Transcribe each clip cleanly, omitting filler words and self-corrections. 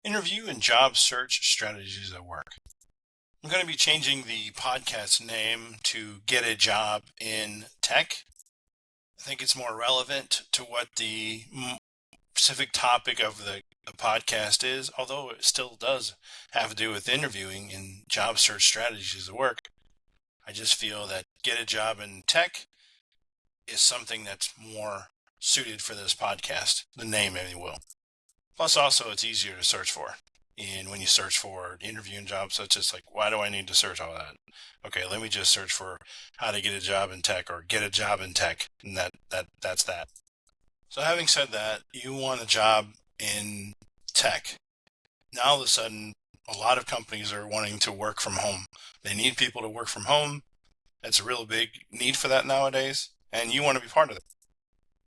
Interview and job search strategies at work. I'm going to be changing the podcast name to Get a Job in Tech. I think it's more relevant to what the specific topic of the podcast is, although it still does have to do with interviewing and job search strategies at work. I just feel that Get a Job in Tech is something that's more suited for this podcast, the name, if you will. Plus, also, it's easier to search for. And when you search for interviewing jobs, so it's just like, why do I need to search all that? Okay, let me just search for how to get a job in tech or get a job in tech, and that's that. So having said that, you want a job in tech. Now all of a sudden, a lot of companies are wanting to work from home. They need people to work from home. That's a real big need for that nowadays, and you want to be part of it.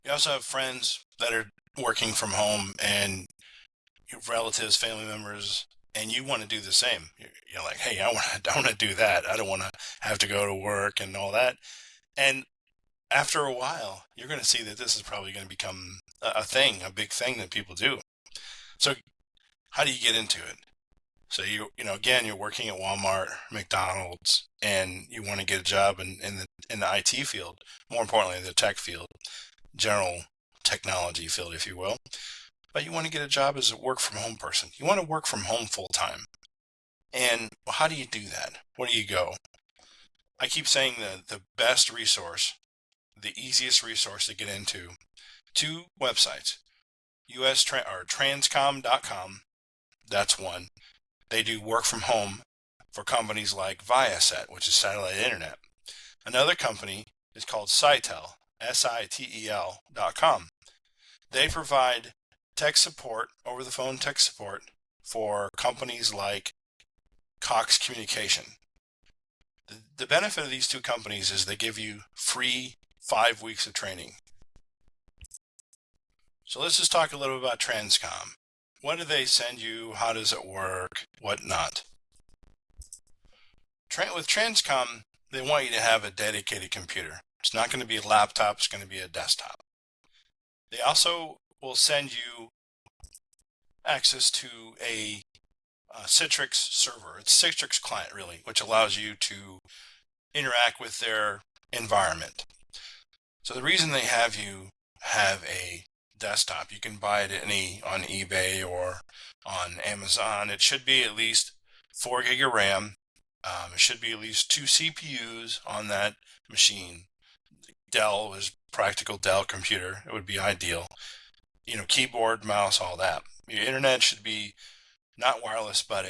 You also have friends that are working from home and your relatives, family members, and you want to do the same. You're like, hey, I want to do that. I don't want to have to go to work and all that. And after a while, you're going to see that this is probably going to become a thing, a big thing that people do. So how do you get into it? So again, you're working at Walmart, McDonald's, and you want to get a job in the IT field, more importantly, the tech field, general technology field, if you will. But you want to get a job as a work from home person. You want to work from home full time. And how do you do that? Where do you go? I keep saying the best resource, the easiest resource to get into, two websites, or transcom.com. That's one. They do work from home for companies like Viasat, which is satellite internet. Another company is called Sitel, Sitel.com. They provide tech support, over the phone tech support for companies like Cox Communication. The benefit of these two companies is they give you free 5 weeks of training. So let's just talk a little bit about Transcom. What do they send you? How does it work? What not? With Transcom, they want you to have a dedicated computer. It's not going to be a laptop, it's going to be a desktop. They also will send you access to a Citrix server. It's Citrix client, really, which allows you to interact with their environment. So the reason they have you have a desktop, you can buy it on eBay or on Amazon. It should be at least 4 gig of RAM. It should be at least 2 CPUs on that machine. Dell is practical Dell computer. It would be ideal. Keyboard, mouse, all that. Your internet should be not wireless, but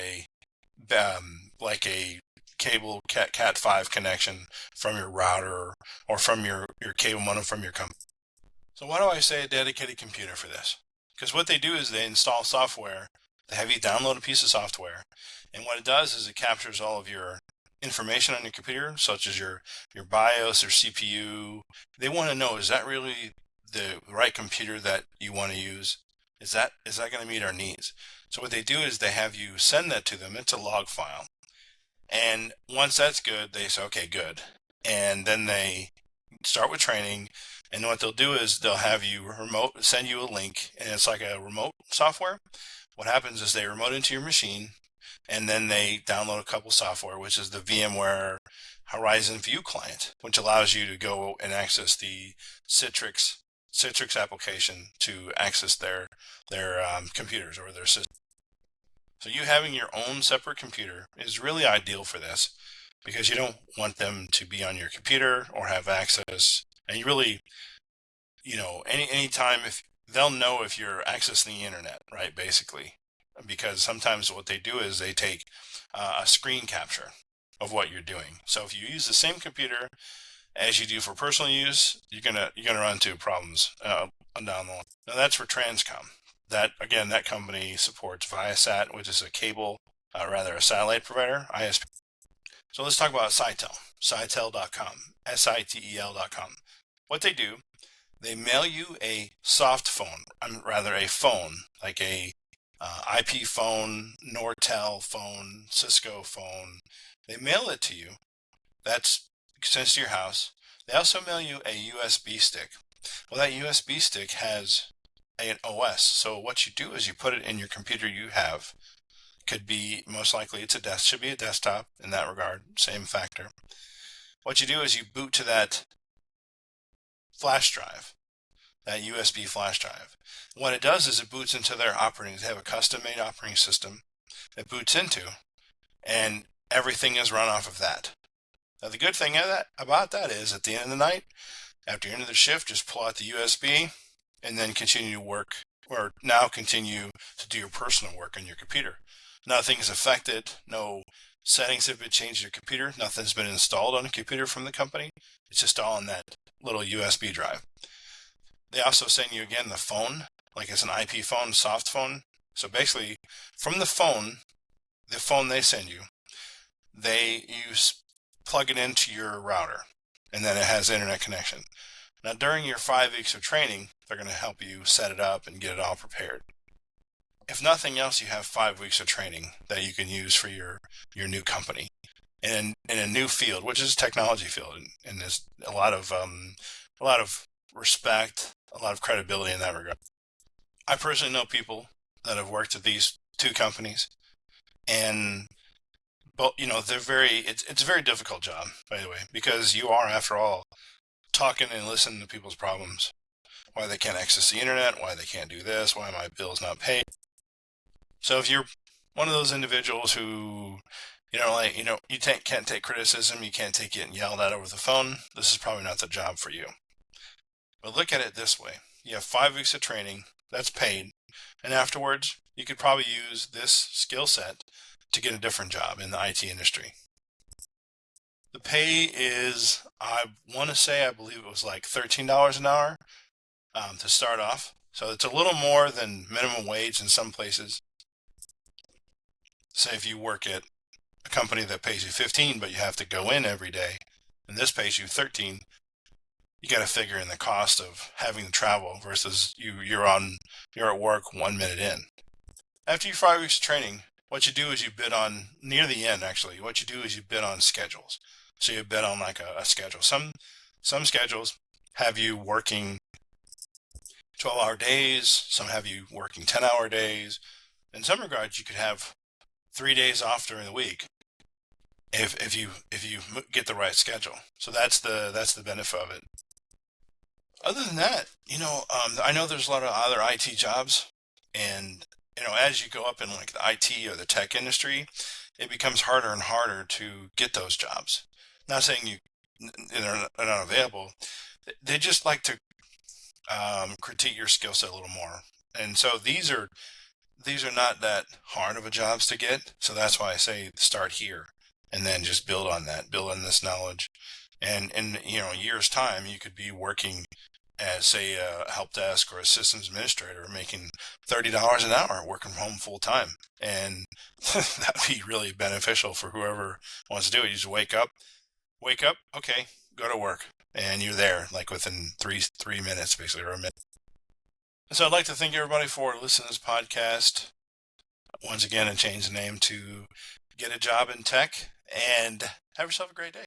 like a cable Cat5 connection from your router or from your cable modem from your company. So why do I say a dedicated computer for this? Because what they do is they install software. They have you download a piece of software, and what it does is it captures all of your information on your computer, such as your BIOS or CPU. They want to know, is that really the right computer that you want to use? Is that going to meet our needs? So what they do is they have you send that to them. It's a log file. And once that's good, they say, okay, good. And then they start with training. And what they'll do is they'll have you send you a link, and it's like a remote software. What happens is they remote into your machine, and then they download a couple software, which is the VMware Horizon View client, which allows you to go and access the Citrix application to access their computers or their system. So you having your own separate computer is really ideal for this, because you don't want them to be on your computer or have access. And you really, anytime, if they'll know if you're accessing the internet, right? Basically, because sometimes what they do is they take a screen capture of what you're doing. So if you use the same computer as you do for personal use, you're gonna run into problems down the line. Now that's for Transcom. That company supports Viasat, which is a satellite provider, ISP. So let's talk about Sitel, Sitel.com, Sitel.com. What they do, they mail you a soft phone, a phone, like a IP phone, Nortel phone, Cisco phone. They mail it to you. That's sent to your house. They also mail you a USB stick. Well, that USB stick has an OS. So what you do is you put it in your computer you have. Could be, most likely it's should be a desktop in that regard, same factor. What you do is you boot to that flash drive, that USB flash drive. What it does is it boots into their they have a custom-made operating system it boots into, and everything is run off of that. Now the good thing about that is at the end of the night, after the end of the shift, just pull out the USB and then continue to work, or now continue to do your personal work on your computer. Nothing is affected, no settings have been changed to your computer, nothing's been installed on a computer from the company. It's just all on that little USB drive. They also send you, again, the phone, like it's an IP phone, soft phone. So basically, from the phone they send you, you plug it into your router, and then it has internet connection. Now, during your 5 weeks of training, they're going to help you set it up and get it all prepared. If nothing else, you have 5 weeks of training that you can use for your new company in a new field, which is a technology field, and there's a lot of respect, a lot of credibility in that regard. I personally know people that have worked at these two companies, and it's a very difficult job, by the way, because you are, after all, talking and listening to people's problems, why they can't access the internet, why they can't do this, why my bill's not paid. So if you're one of those individuals who, you can't take criticism, you can't take getting yelled at over the phone, this is probably not the job for you. But look at it this way. You have 5 weeks of training, that's paid, and afterwards, you could probably use this skill set to get a different job in the IT industry. The pay is, I believe it was like $13 an hour to start off. So it's a little more than minimum wage in some places. Say if you work at a company that pays you $15, but you have to go in every day, and this pays you $13, you got to figure in the cost of having to travel versus you're at work 1 minute in. After your 5 weeks of training, what you do is you bid on, near the end actually, what you do is you bid on schedules. So you bid on like a schedule. Some schedules have you working 12-hour days, some have you working 10-hour days. In some regards, you could have 3 days off during the week if you get the right schedule. So that's the benefit of it. Other than that, I know there's a lot of other IT jobs, and as you go up in like the IT or the tech industry, it becomes harder and harder to get those jobs. Not saying they're not available. They just like to critique your skill set a little more, and so these are not that hard of a jobs to get. So that's why I say start here, and then just build on this knowledge, and in a year's time, you could be working as, say, a help desk or a systems administrator, making $30 an hour, working from home full time, and that would be really beneficial for whoever wants to do it. You just wake up, okay, go to work, and you're there like within three minutes, basically, or a minute. So I'd like to thank everybody for listening to this podcast. Once again, and change the name to Get a Job in Tech, and have yourself a great day.